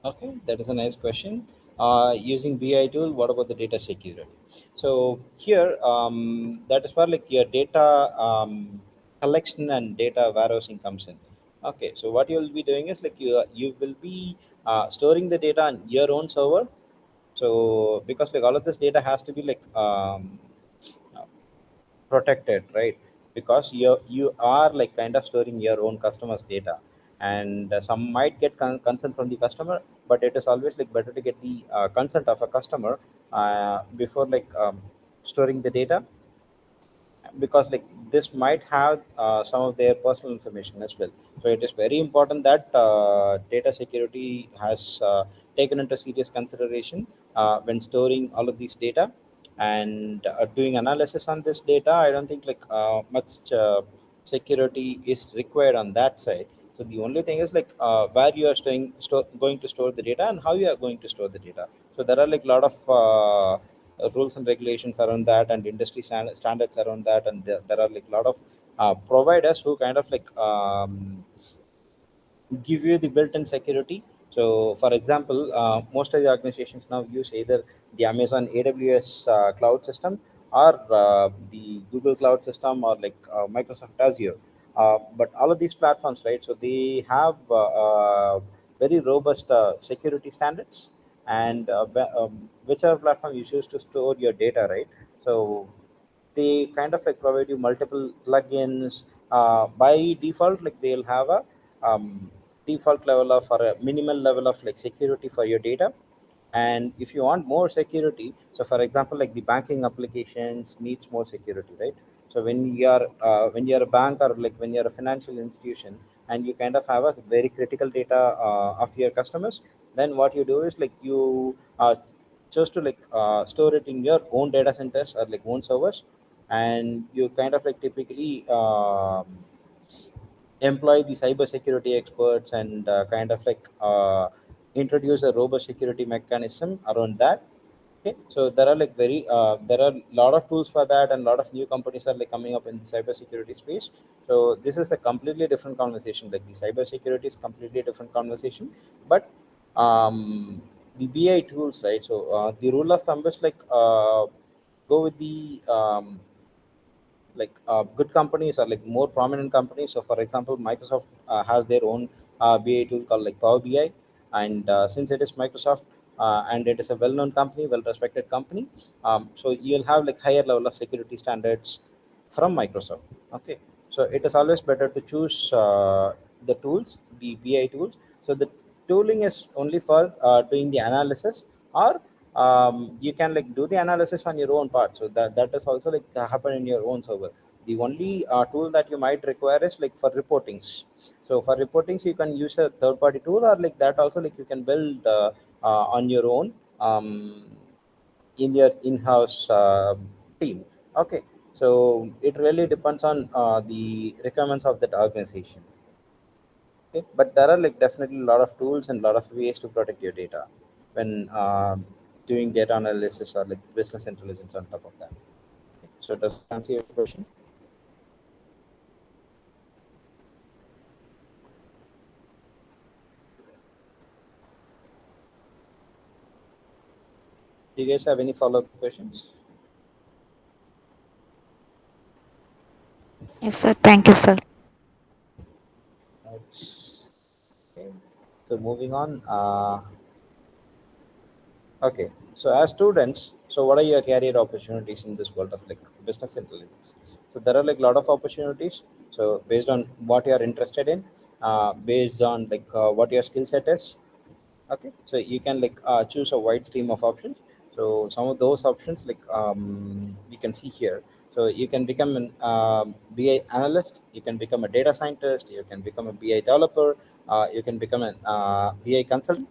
Okay, that is a nice question. Using BI tool, what about the data security? So here, that is where like your data collection and data warehousing comes in. Okay, so what you will be doing is like you will be storing the data on your own server. So because like all of this data has to be like protected, right? Because you are like kind of storing your own customers data, and some might get consent from the customer, but it is always like better to get the consent of a customer before like storing the data. because like this might have some of their personal information as well. So it is very important that data security has taken into serious consideration when storing all of these data and doing analysis on this data. I don't think like much security is required on that side. So the only thing is like where you are going to store the data and how you are going to store the data. So there are like a lot of rules and regulations around that and industry standards around that, and there are like a lot of providers who kind of like give you the built-in security. So, for example, most of the organizations now use either the Amazon AWS cloud system or the Google cloud system or like Microsoft Azure. But all of these platforms, right? So they have very robust security standards, and whichever platform you choose to store your data, right? So they kind of like provide you multiple plugins. By default, like they'll have a default level of or a minimal level of like security for your data. And if you want more security, so for example, like the banking applications needs more security, right? So when you're a bank or like when you're a financial institution and you kind of have a very critical data of your customers, then what you do is like you choose to like store it in your own data centers or like own servers, and you kind of like typically employ the cyber security experts and kind of like introduce a robust security mechanism around that. Okay, so there are like there are a lot of tools for that, and a lot of new companies are like coming up in the cyber security space. So this is a completely different conversation. Like the cyber security is completely different conversation. But the BI tools, right? So the rule of thumb is like go with the good companies or like more prominent companies. So for example, Microsoft has their own BI tool called like Power BI, and since it is Microsoft and it is a well-known company, well-respected company, so you'll have like higher level of security standards from Microsoft. Okay, so it is always better to choose the tools, the BI tools. So the tooling is only for doing the analysis, or you can like do the analysis on your own part. So that is also like happen in your own server. The only tool that you might require is like for reportings. So for reportings, you can use a third-party tool, or like that also like you can build on your own in your in-house team. Okay, so it really depends on the requirements of that organization. Okay, but there are like definitely a lot of tools and a lot of ways to protect your data when doing data analysis or like business intelligence on top of that. Okay, so does that answer your question? Do you guys have any follow-up questions? Yes, sir. Thank you, sir. Right. Okay, so moving on. Okay, so as students, so what are your career opportunities in this world of like business intelligence? So there are like a lot of opportunities. So based on what you are interested in, based on like what your skill set is. Okay, so you can like choose a wide stream of options. So some of those options like you can see here. So you can become an BI analyst, you can become a data scientist, you can become a BI developer, you can become an BI consultant.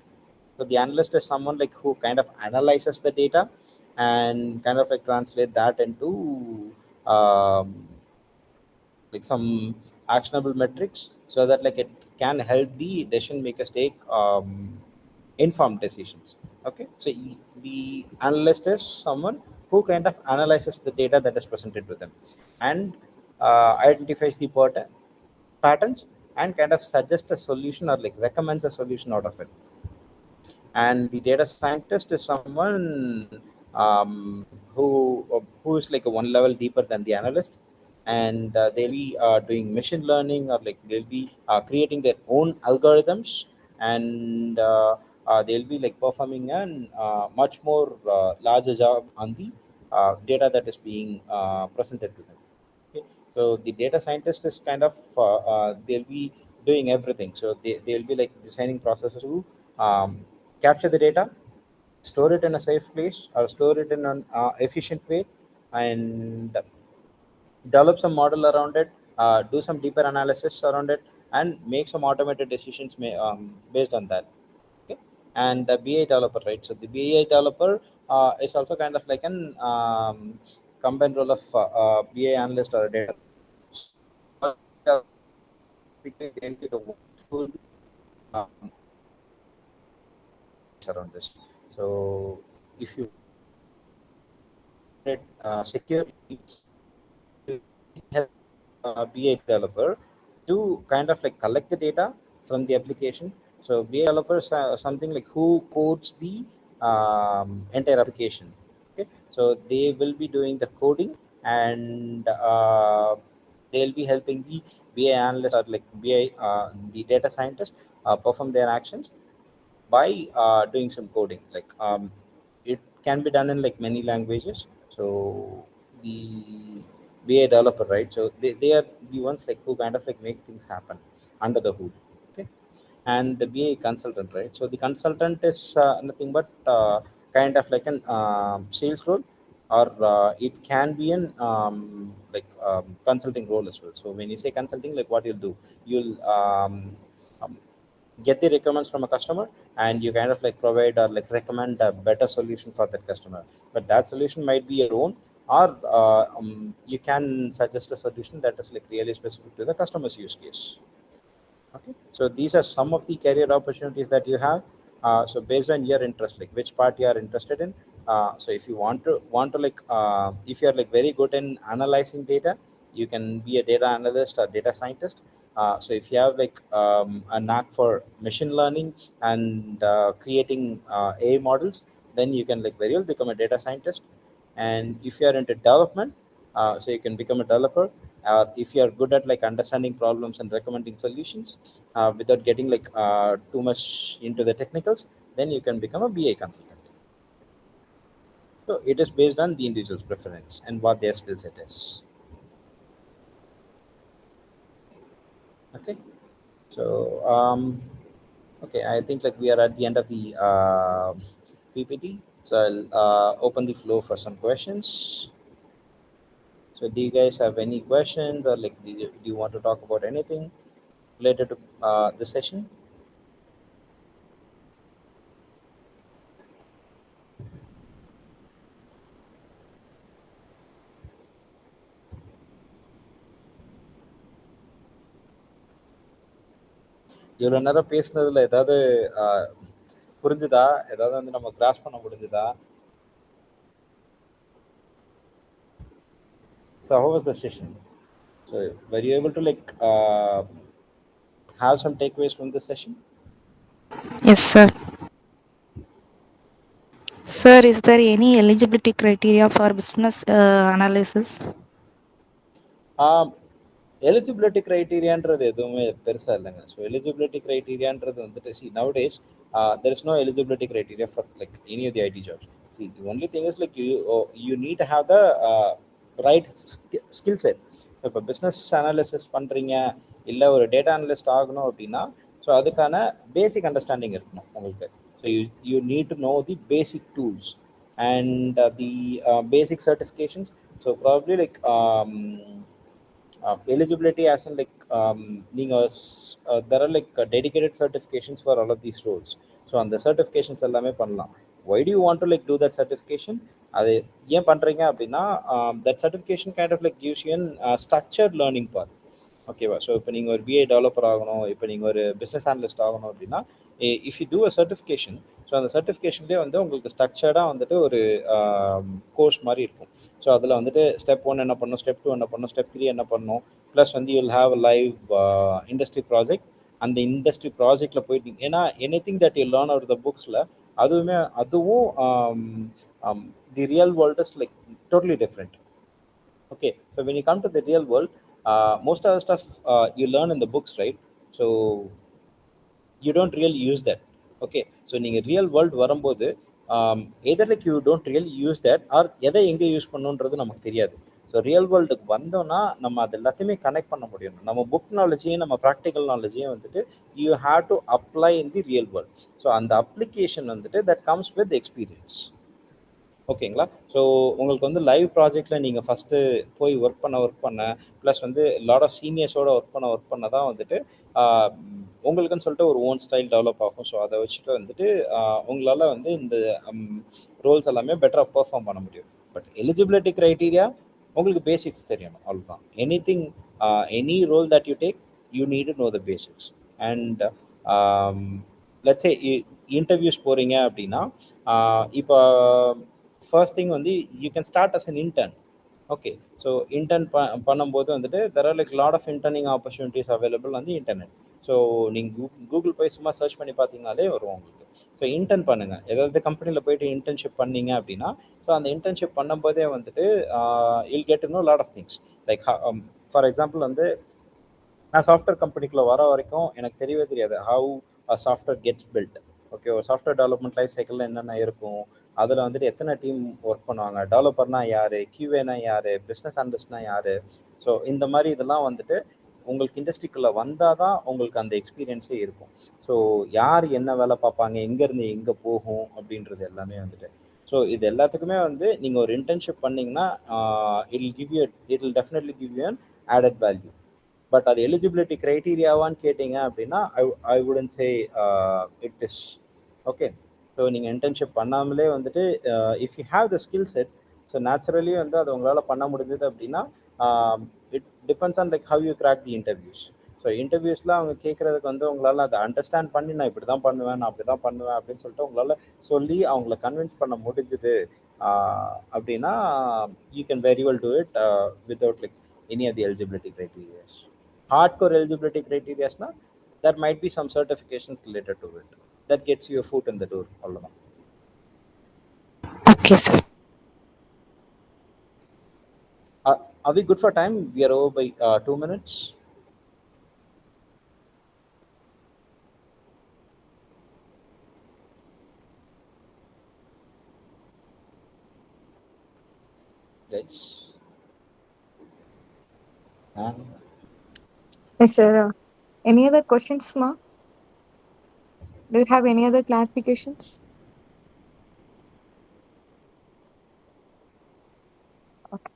So the analyst is someone like who kind of analyzes the data and kind of like translate that into um, like some actionable metrics, so that like it can help the decision makers take informed decisions. Okay, so the analyst is someone who kind of analyzes the data that is presented to them and identifies the patterns and kind of suggests a solution or like recommends a solution out of it. And the data scientist is someone who is like a one level deeper than the analyst, and they'll be doing machine learning, or like they'll be creating their own algorithms, and they'll be like performing an much more larger job on the data that is being presented to them. Okay. So the data scientist is kind of they'll be doing everything. So they'll be like designing processes to capture the data, store it in a safe place, or store it in an efficient way, and develop some model around it, do some deeper analysis around it, and make some automated decisions based on that. Okay. And the BA developer, right? So the BA developer is also kind of like an combined role of BA analyst or a data. So all between they'll be the ones who will be around this. So if you it securely, you help BA developer to kind of like collect the data from the application. So BA developers are something like who codes the entire application. Okay, so they will be doing the coding, and they'll be helping the BA analyst or like BA the data scientist perform their actions by doing some coding. Like it can be done in like many languages. So the BA developer, right? So they are the ones like who kind of like makes things happen under the hood. Okay. And the BA consultant, right? So the consultant is nothing but kind of like an sales role, or it can be an consulting role as well. So when you say consulting, like what you'll do, you'll um, get the requirements from a customer, and you kind of like provide or like recommend a better solution for that customer. But that solution might be your own, or you can suggest a solution that is like really specific to the customer's use case. Okay, so these are some of the career opportunities that you have. So based on your interest, like which part you are interested in. So if you want to like if you are like very good in analyzing data, you can be a data analyst or data scientist. So if you have like a knack for machine learning and creating AI models, then you can like very well become a data scientist. And if you are into development, so you can become a developer. If you are good at like understanding problems and recommending solutions without getting like too much into the technicals, then you can become a BA consultant. So it is based on the individual's preference and what their skill set is. Okay. So okay, I think like we are at the end of the PPT. So I'll open the floor for some questions. So do you guys have any questions, or like do you want to talk about anything related to the session? இவ்வளோ நேரம் பேசுனதுல ஏதாவது புரிஞ்சுதா? ஏதாவது வந்து நம்ம cross பண்ண முடிஞ்சுதா? So how was the session? So were you able to like have some takeaways from the session? Yes, sir. Sir, is there any eligibility criteria for business analysis? Eligibility க்ரைட்டீரியான்றது எதுவுமே பெருசாக இல்லைங்க. ஸோ எலிஜிபிலிட்டி க்ரைட்டீரியான்றது வந்துட்டு see now days there is no eligibility criteria for like any of the IT jobs. See the only thing is like you need to have the right skill set. இப்போ business analysis பண்ணுறீங்க, இல்லை ஒரு data analyst ஆகணும் அப்படின்னா, so அதுக்கான basic understanding இருக்கணும் உங்களுக்கு. So you need to no the basic tools and the basic certifications. So probably like eligibility as in like there are like dedicated certifications for all of these roles. So on the certifications எல்லாமே பண்ணலாம். Why do you want to like do that certification? அது ஏன் பண்றீங்க அப்படின்னா that certification kind of like gives you an structured learning path. ஓகேவா? So இப்போ நீங்கள் ஒரு பிஏ டெவலப்பர் ஆகணும், இப்போ நீங்கள் ஒரு பிஸ்னஸ் அனலிஸ்ட் ஆகணும் அப்படின்னா, if you do a certification, so அந்த சர்டிஃபிகேஷன்லேயே வந்து உங்களுக்கு ஸ்ட்ரக்சர்டாக வந்துட்டு ஒரு கோர்ஸ் மாதிரி இருக்கும். ஸோ அதில் வந்துட்டு ஸ்டெப் 1 என்ன பண்ணணும், ஸ்டெப் 2 என்ன பண்ணணும், ஸ்டெப் 3 என்ன பண்ணணும், ப்ளஸ் வந்து you'll have live industry project. அந்த இண்டஸ்ட்ரி ப்ராஜெக்டில் போயிட்டு ஏன்னா any thing that you learn out the புக்ஸில் அதுவும் the real world is like totally different. Okay, so when you come to the real world, most of the stuff you learn in the books, right? So you don't really use that. Okay, so நீங்க real world வரும்போது either like you don't really use that, or எதை எங்கே use பண்ணணுன்றது நமக்கு தெரியாது. So real வேர்ல்டுக்கு வந்தோம்னா நம்ம அது எல்லாத்தையுமே கனெக்ட் பண்ண முடியும். நம்ம புக் நாலேஜையும் நம்ம ப்ராக்டிக்கல் நாலேஜையும் வந்துட்டு you have to apply in the real world. So அந்த அப்ளிகேஷன் வந்துட்டு தட் கம்ஸ் வித் எக்ஸ்பீரியன்ஸ். ஓகேங்களா? ஸோ உங்களுக்கு வந்து லைவ் ப்ராஜெக்ட்டில் நீங்கள் ஃபஸ்ட்டு போய் ஒர்க் பண்ண ப்ளஸ் வந்து லாட் ஆஃப் சீனியர்ஸோட ஒர்க் பண்ண தான் வந்துட்டு உங்களுக்குன்னு சொல்லிட்டு ஒரு ஓன் ஸ்டைல் டெவலப் ஆகும். ஸோ அதை வச்சுட்டு வந்துட்டு உங்களால் வந்து இந்த ரோல்ஸ் எல்லாமே பெட்டராக பெர்ஃபார்ம் பண்ண முடியும். பட் எலிஜிபிலிட்டி க்ரைட்டீரியா உங்களுக்கு பேசிக்ஸ் தெரியணும், அவ்வளோதான். Any thing, any role that you take, you need to know the basics. And let's say interviews போகிறீங்க அப்படின்னா, இப்போ ஃபர்ஸ்ட் திங் வந்து you can start as an intern. Okay, so intern பண்ணும்போது வந்துட்டு there are like lot of interning opportunities available வந்து internet. So நீங்கள் Google போய் சும்மா சர்ச் பண்ணி பார்த்தீங்கனாலே வரும் உங்களுக்கு. ஸோ இன்டர்ன் பண்ணுங்கள், ஏதாவது கம்பெனியில் போயிட்டு இன்டர்ன்ஷிப் பண்ணீங்க அப்படின்னா, ஸோ அந்த இன்டர்ன்ஷிப் பண்ணும்போதே வந்துட்டு you'll get to know lot of things. Like for example வந்து நான் சாஃப்ட்வேர் கம்பெனிக்குள்ளே வர வரைக்கும் எனக்கு தெரியவே தெரியாது how a software gets built. Okay, ஒரு சாஃப்ட்வேர் டெவலப்மெண்ட் லைஃப் சைக்கிளில் என்னென்ன இருக்கும், அதில் வந்துட்டு எத்தனை டீம் ஒர்க் பண்ணுவாங்க, டெவலப்பர்னா யார், கியூஏனா யார், பிஸ்னஸ் அனலிஸ்ட்னா யார். ஸோ இந்த மாதிரி இதெல்லாம் வந்துட்டு உங்களுக்கு இண்டஸ்ட்ரிக்குள்ளே வந்தால் தான் உங்களுக்கு அந்த எக்ஸ்பீரியன்ஸே இருக்கும். ஸோ யார் என்ன வேலை பார்ப்பாங்க, எங்கேருந்து எங்கே போகும் அப்படின்றது எல்லாமே வந்துட்டு. ஸோ இது எல்லாத்துக்குமே வந்து நீங்கள் ஒரு இன்டர்ன்ஷிப் பண்ணிங்கன்னா it will definitely give you an added value. But அது எலிஜிபிலிட்டி க்ரைட்டீரியாவான்னு கேட்டிங்க அப்படின்னா I wouldn't say it is. Okay, so நீங்கள் இன்டர்ன்ஷிப் பண்ணாமலே வந்துட்டு if you have the skill set, so naturally வந்து அது உங்களால் பண்ண முடிஞ்சது அப்படின்னா it depends on like how you crack the interviews. So இன்டர்வியூஸில் அவங்க கேட்குறதுக்கு வந்து உங்களால் அதை அண்டர்ஸ்டாண்ட் பண்ணி நான் இப்படி தான் பண்ணுவேன், நான் அப்படி தான் பண்ணுவேன் அப்படின்னு சொல்லிட்டு உங்களால் சொல்லி அவங்கள கன்வின்ஸ் பண்ண முடிஞ்சுது அப்படின்னா you can very well do it without like any of the eligibility criteria. Hardcore eligibility criteria, there might be some certifications related to it that gets you a foot in the door. Okay, sir. Are we good for time? We are over by 2 minutes. Guys. Yes, sir. Any other questions, ma? Do you have any other clarifications? Okay.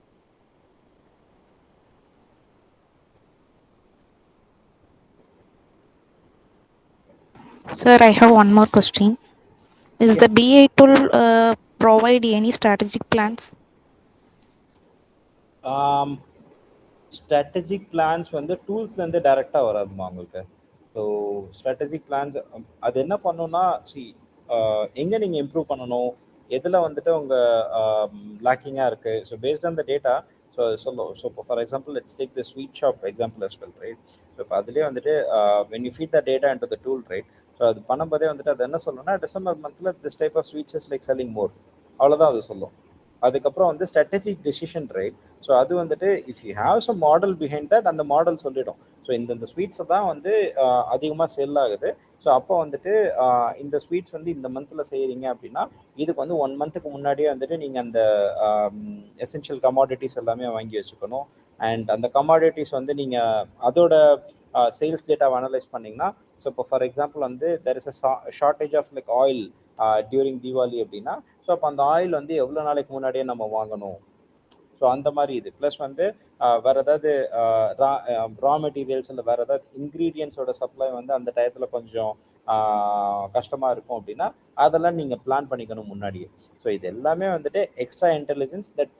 Sir, I have one more question. Is Yeah. the BA tool provide any strategic plans? Strategic plans வந்து டூல்ஸ்லேருந்து டைரெக்டாக வராதுமா உங்களுக்கு. So strategic plans அது என்ன பண்ணுன்னா, எங்கே நீங்கள் improve பண்ணணும், எதில் வந்துட்டு உங்கள் லேக்கிங்காக இருக்குது. So based on the data சொல்லும். ஸோ இப்போ for example let's take the sweet shop example as well, right. So இப்போ அதுலேயே வந்துட்டு when you feed the data into the tool, right. So அது பண்ணும்போதே வந்துட்டு அது என்ன சொல்லணும்னா, டிசம்பர் மந்த்தில் this type of sweets is like selling more, அவ்வளோதான் அது சொல்லும். அதுக்கப்புறம் வந்து ஸ்ட்ராட்டஜிக் டெசிஷன், ரைட். ஸோ அது வந்துட்டு if you have some model behind that, அந்த மாடல் சொல்லிடும். ஸோ இந்த ஸ்வீட்ஸை தான் வந்து அதிகமாக செல் ஆகுது. ஸோ அப்போ வந்துட்டு இந்த ஸ்வீட்ஸ் வந்து இந்த மந்தில் செய்கிறீங்க அப்படின்னா இதுக்கு வந்து 1 மந்த்துக்கு முன்னாடியே வந்துட்டு நீங்கள் அந்த எசென்ஷியல் கமாடிட்டிஸ் எல்லாமே வாங்கி வச்சுக்கணும். அண்ட் அந்த கமாடிட்டிஸ் வந்து நீங்கள் அதோட சேல்ஸ் டேட்டாவை அனலைஸ் பண்ணிங்கன்னா, ஸோ இப்போ ஃபார் எக்ஸாம்பிள் வந்து there is a shortage of like oil during Deepavali அப்படின்னா, ஸோ அப்போ அந்த ஆயில் வந்து எவ்வளோ நாளைக்கு முன்னாடியே நம்ம வாங்கணும். ஸோ அந்த மாதிரி இது ப்ளஸ் வந்து வேறு ஏதாவது ரா மெட்டீரியல்ஸ் இல்லை வேறு ஏதாவது இன்க்ரீடியன்ஸோட சப்ளை வந்து அந்த டயத்தில் கொஞ்சம் கஷ்டமாக இருக்கும் அப்படின்னா அதெல்லாம் நீங்கள் பிளான் பண்ணிக்கணும் முன்னாடியே. ஸோ இது எல்லாமே வந்துட்டு extra intelligence that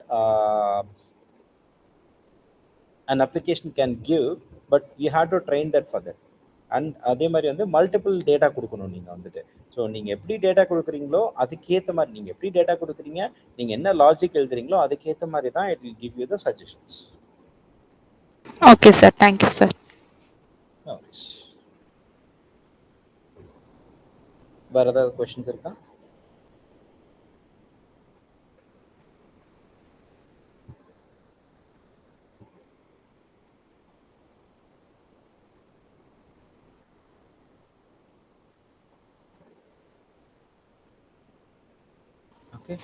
an application can give, but you have to train that for that. And அதே மாதிரி வந்து மல்டிபிள் டேட்டா கொடுக்கணும் நீங்கள் வந்துட்டு. ஸோ நீங்கள் எப்படி டேட்டா கொடுக்குறீங்களோ அதுக்கேற்ற மாதிரி, நீங்கள் எப்படி டேட்டா கொடுக்குறீங்க, நீங்கள் என்ன லாஜிக் எழுதுறீங்களோ அதுக்கேற்ற மாதிரி தான் it will give you the suggestions. Okay, sir. Thank you, sir. வேறு ஏதாவது கொஸ்டின்ஸ் இருக்கா?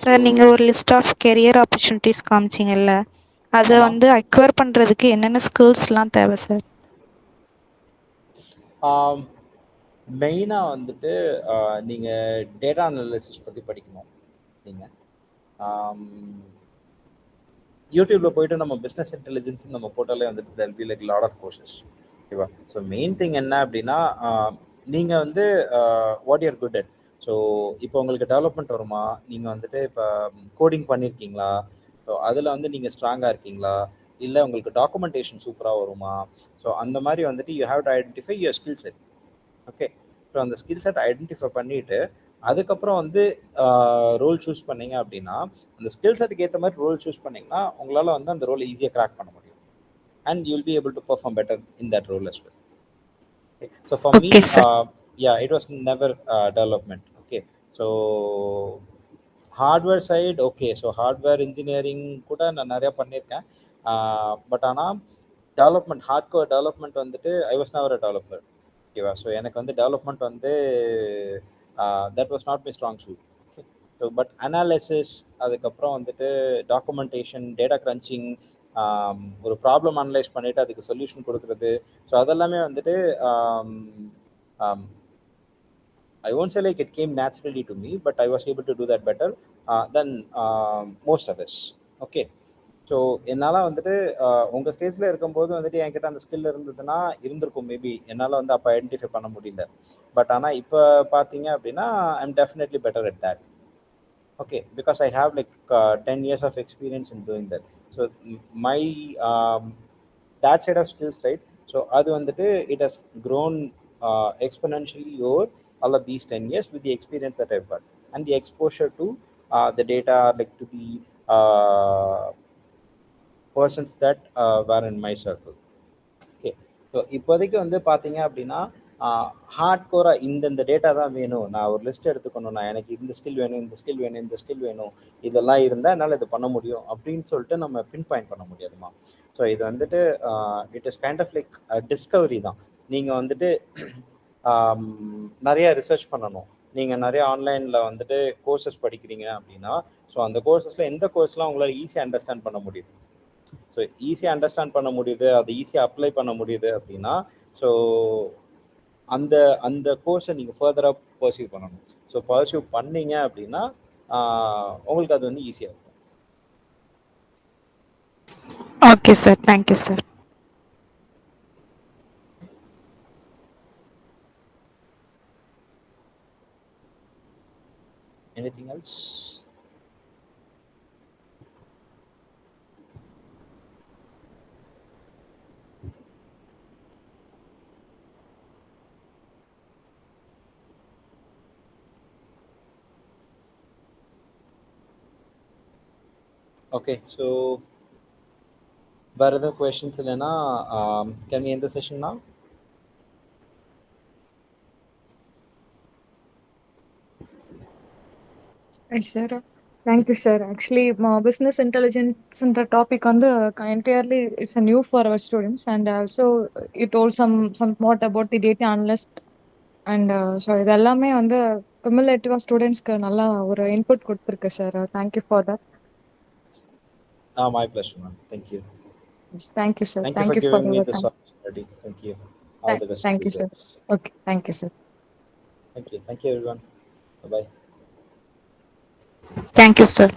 சார், நீங்கள் ஒரு லிஸ்ட் ஆஃப் கெரியர் ஆப்பர்ச்சுனிட்டிஸ் காமிச்சிங்கல்ல, அதை வந்து அக்வயர் பண்ணுறதுக்கு என்னென்ன ஸ்கில்ஸ்லாம் தேவை சார்? மெயினாக வந்துட்டு நீங்கள் டேட்டா அனாலிசிஸ் பற்றி படிக்கணும் நீங்கள். யூடியூப்ல போயிட்டு நம்ம பிஸ்னஸ் இன்டெலிஜென்ஸ் நம்ம போட்டாலே வந்துட்டு there'll be like lot of courses. ஓகேவா? ஸோ மெயின் திங் என்ன அப்படின்னா, நீங்கள் வந்து what you're good at. So இப்போ உங்களுக்கு டெவலப்மெண்ட் வருமா, நீங்கள் வந்துட்டு இப்போ கோடிங் பண்ணியிருக்கீங்களா, ஸோ அதில் வந்து நீங்கள் ஸ்ட்ராங்காக இருக்கீங்களா, இல்லை உங்களுக்கு டாக்குமெண்டேஷன் சூப்பராக வருமா. ஸோ அந்த மாதிரி வந்துட்டு you have to identify your skill set. Okay. So அந்த ஸ்கில் செட் ஐடென்டிஃபை பண்ணிவிட்டு அதுக்கப்புறம் வந்து ரோல் சூஸ் பண்ணீங்க அப்படின்னா, அந்த ஸ்கில் செட்டுக்கு ஏற்ற மாதிரி ரோல் சூஸ் பண்ணிங்கன்னா உங்களால் வந்து அந்த ரோல் ஈஸியாக கிராக் பண்ண முடியும். And you will be able to perform better in that role as well. Okay. So for me, okay sir. yeah, it was never development. Okay. So hardware side okay. So hardware engineering கூட நான் நிறையா பண்ணியிருக்கேன். But ஆனால் development hardcore development வந்துட்டு I was never a developer. ஓகேவா? So எனக்கு வந்து development வந்து that was not my strong suit. Okay. So but analysis, அதுக்கப்புறம் வந்துட்டு டாக்குமெண்டேஷன், டேட்டா கிரன்ச்சிங், ஒரு ப்ராப்ளம் அனலைஸ் பண்ணிவிட்டு அதுக்கு சொல்யூஷன் கொடுக்குறது, ஸோ அதெல்லாமே வந்துட்டு I won't say like it came naturally to me, but I was able to do that better than most others. Okay. So என்னால் வந்துட்டு உங்கள் ஸ்டேஜில் இருக்கும்போது வந்துட்டு என்கிட்ட அந்த ஸ்கில் இருந்ததுன்னா இருந்திருக்கும் மேபி, என்னால் வந்து அப்போ ஐடென்டிஃபை பண்ண முடியல. பட் ஆனால் இப்போ பார்த்தீங்க அப்படின்னா I am definitely better at that. Okay, because I have like 10 years of experience in doing that. So my that side of skills, right? So அது வந்துட்டு it has grown exponentially over all of these 10 years with the experience that I've got and the exposure to the data, like to the persons that were in my circle. Okay. So இப்போதைக்கு வந்து பார்த்தீங்க அப்படின்னா heart கோராக இந்தந்த data தான் வேணும், நான் ஒரு list எடுத்துக்கணும், நான் எனக்கு இந்த ஸ்கில் வேணும், இந்த ஸ்கில் வேணும், இந்த ஸ்கில் வேணும், இதெல்லாம் இருந்தால் என்னால் இது பண்ண முடியும் அப்படின்னு சொல்லிட்டு நம்ம பின் பாயிண்ட் பண்ண முடியாதுமா. ஸோ இது வந்துட்டு it is kind of like discovery தான். நீங்கள் வந்துட்டு நிறையா ரிசர்ச் பண்ணணும். நீங்கள் நிறைய ஆன்லைனில் வந்துட்டு கோர்சஸ் படிக்கிறீங்க அப்படின்னா, ஸோ அந்த கோர்சஸில் எந்த கோர்ஸ்லாம் உங்களால் ஈஸியாக அண்டர்ஸ்டாண்ட் பண்ண முடியுது, ஸோ ஈஸியாக அண்டர்ஸ்டாண்ட் பண்ண முடியுது, அது ஈஸியாக அப்ளை பண்ண முடியுது அப்படின்னா, ஸோ அந்த அந்த கோர்ஸை நீங்கள் ஃபர்தராக பர்சியூ பண்ணணும். ஸோ பர்சியூ பண்ணீங்க அப்படின்னா உங்களுக்கு அது வந்து ஈஸியாக இருக்கும். Okay sir, thank you sir. Anything else? Okay, so வேறு எதுவும் கொஷின்ஸ் இல்லைன்னா can we end the session now? Sure. Thank you, sir. Actually, business intelligence topic on the entirely it's a new for our students, and also you told somewhat about the data analyst, and so இதெல்லாமே வந்து cumulative ஸ்டூடெண்ட்ஸ்க்கு நல்லா ஒரு input கொடுத்துருக்கு sir. Thank you for that. My pleasure, ma'am. Thank you. Yes, thank you, sir. Thank you for Thank you for giving me your this time. opportunity. Thank you. All the best. Thank to you, sir. guys. Okay, thank you, sir. Thank you. Thank you, everyone. Bye-bye. Thank you sir.